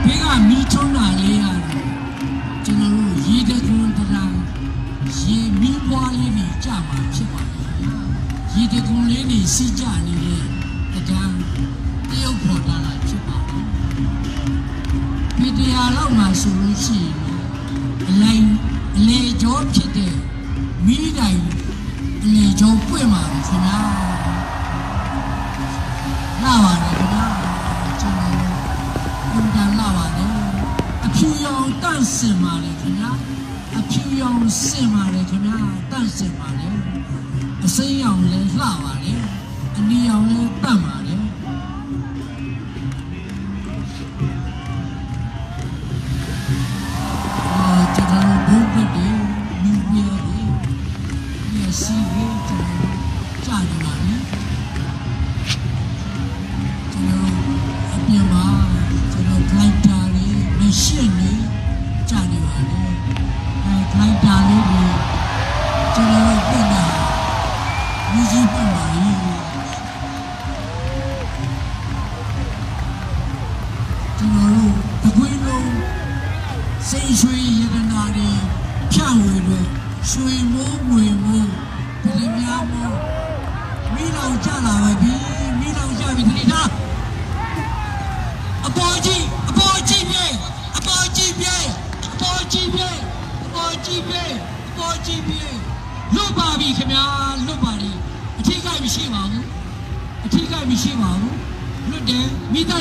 ဘေးကမီးထွန်းတာလေးရတယ်ကျွန်တော်တို့ရေတကွန်တရားရေမီးပွားလေးတွေကြာမှာဖြစ်ပါတယ်ရေတကွန်လေးတွေစီးကြနေတဲ့တရားတရုပ်ဖော်တာဖြစ်ပါတယ်ဒီတရားလောက်မှဆိုလို့ရှိရင်အလေကျော်ဖြစ်တဲ့မီးတိုင်အလေကျော်ပွင့်မှာခင်ဗျာလာပါတယ်ခင်ဗျာကျွန်တော်ဘုရားလာပါတယ်အဖြူရောင်တန့်စင်ပါလေခင်ဗျာအဖြူရောင်စင်ပါလေခင်ဗျာတန့်စင်ပါလေအစိမ်းရောင်လည်းလှပါလေအနီရောင်လည်းတန့်ပါလေကျွန်တော်ဘုရားတွေမြည်မြည်တွေမျက်စိတွေကျွန်တော်ကြားနေပါလေကျွန်တော်အပြင်မှာကျွန်တော်ခိုင်တာလေးမရှင်းနေကြနေပါလေခိုင်တာလေးတွေကျွန်တော်ပြင်တာမြည်ကြီးပတ်ပါလေကျွန်တော်တို့တကွေးလုံးစိတ်ရွှေရတနာတွေဖြန့်ဝေလို့ရွှေမိုးငွေမိုးပြည်များမိုးမိလောင်ကြလာပါပြီမိလောင်ကြပြီဒီလားအပေါ်ကြီးပြေအပေါ်ကြီးပြေအပေါ်ကြီးပြေအပေါ်ကြီးပြေအပေါ်ကြီးပြေလွတ်ပါပြီခင်ဗျာလွတ်ပါပြီအထီးကမရှိပါဘူးအထီးကမရှိပါဘူးလွတ်တယ်မိသား